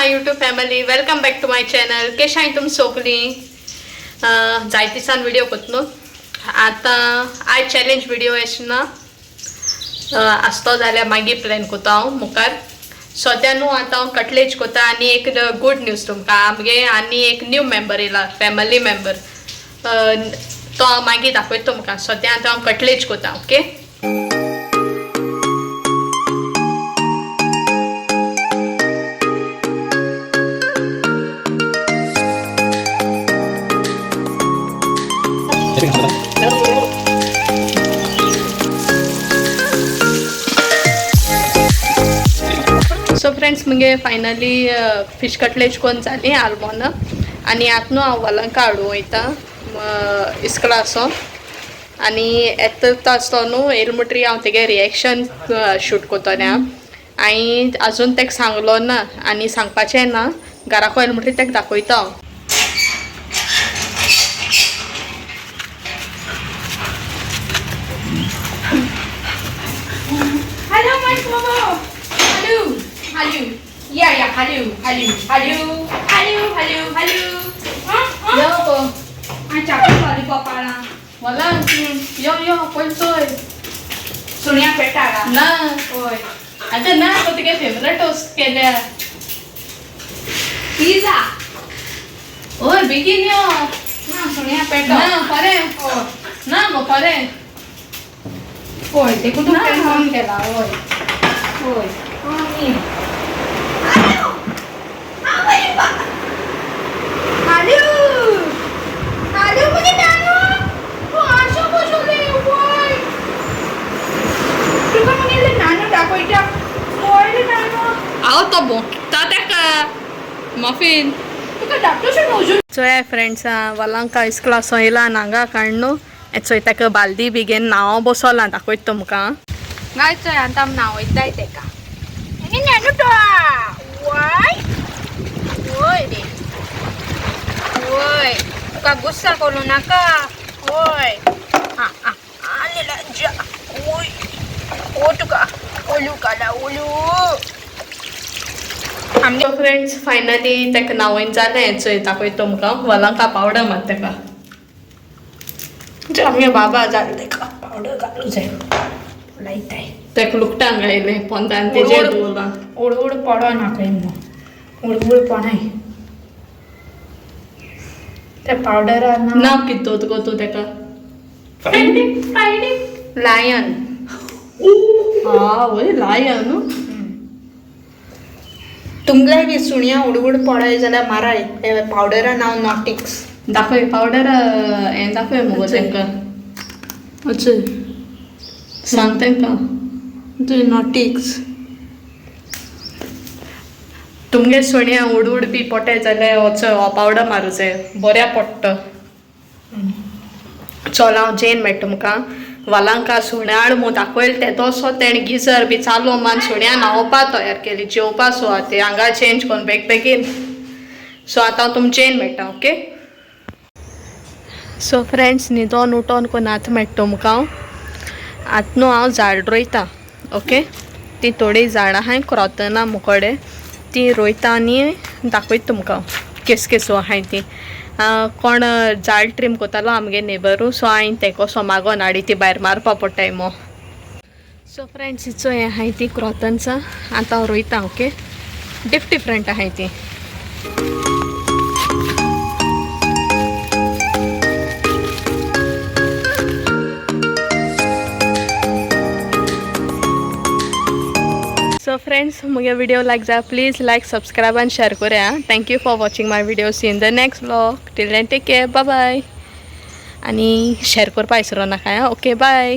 My YouTube family, welcome back to my channel. कशें आहाय तुम सगळीं? जायते दिसान व्हिडिओ करतलो. आता आय चॅलेंज व्हिडिओ आसना आसतो जाल्यार मागीर प्लॅन करता हांव मुखार. सद्या न्हू आतां हांव कटलेज करता आनी एक गूड न्यूज तुमकां. आमगे आनी एक न्यू मेंबर येयला, फॅमिली मेंबर. तो हांव मागीर दाखयता तुमकां. सद्या आतां हांव कटलेज करता. ओके. सो फ्रेंड्स, मुगे फायनली फिश कटलेज कोण जाली आल्मोन. आनी आतां न्हू हांव वॉलांका हाडूं वयता इस्कलासो. आनी येता आसतो न्हू येयलो म्हणटरी हांव तेगे रिएक्शन शूट करतलें. हांवें आजून तेका सांगलो ना आनी सांगपाचें ना. घराको येयलो म्हणटरी तेका दाखयता हांव. Hello, my Momo. Hello. Yeah. Hello. Yo po. Ang chocolate lollipop pala. Wala. Yo, kwento eh. Sonia petala. Na. Oy. Ate na, ako tige favorite toast kelia. Pizza. Oy, bigin yo. Na, Sonia peta. Na, pare. Oh. Na, mo pare. Oy, देखो तो ना, क्या हम काम केला. Oy. Ni. Hello, मुझे नानो. Oh, आशा बोलले. Oy. तुका मुझे नानो दाखवता. Oy, नानो. आओ तो बो. ताते का मफिन. तुका दाखवतो नोजून. सो या फ्रेंड्स, वॉलांका इस्कलासो येयला नांगा काडनो. एचो ताका बालदी बिगेन नांव बसोला दाखयता तुमकां. गायचोय आता नाव येताय तेका. आणि नानो तो. Oy. Oy. Oy. Tuka gussa kolu naka. Oy. Ali lanja. Oy. Oh tuka. Olu kala olu. So friends, finally ताका नांवून जालें. एचो दाखयता तुमकां. वॉलांका पावडर मार ताका. आमगे बाबा जालें ताका पावडर घालूं जाय. लायताय. ताका लुकटांग आयलें पोंदान तेजेर दवरलां. उड पडो नाका इन्नो. उड पडाय. ते पावडर नांव कितें दवरता गो तूं ताका? लायन. वय लायन. तुमगे बी सुणिया उड पडाय जाल्यार माराय. पावडरा नाव नॉटिक्स. दाखय पावडर हें दाखय मुगो तांकां. अच्छा सांग तांकां. नॉटिक्स. तुमगे सुण्या उड बी पोटे जाल्यार वचो हो पावडर मारूं जाय. बऱ्या पडटा. चल हांव जेन मेळटा तुमकां. वालांका सुण्याळ मू दाखयल ते तसो तेणें गिजर बी चालू मान सुण्या न्हांवपा तयार केली. जेवपा सो आतां ते हांगा चेंज कोन्न बेगीन. सो आतां हांव तुमकां जेन मेळटा. ओके. सो फ्रेंड्स, न्हिदोन उठोन कोन्न आतां मेळटा तुमकां. आतां न्हू हांव झाड रोयता. ओके. ती थोडी झाडां आहाय क्रोतना मुकोडे. ती रोयता आनी दाखयता तुमकां केस आहाय ती. कोण झाड ट्रीम कोतालो आमगे नेबरू. सो हांवें तेको सोमागोन हाडी ती भायर मारपा पडटाय मो. सो फ्रेंड्स, हिचो हें आहाय ती क्रोतन्सा. आतां हांव रोयता. ओके. डिफरंट आहाय ती. So friends, मुगे वीडियो लायक जा please like subscribe and share करा. Thank you for watching my video. See in the next blog. Till then take care. Bye. आनी शेयर करपा विसरो नाका. ओके. बाय.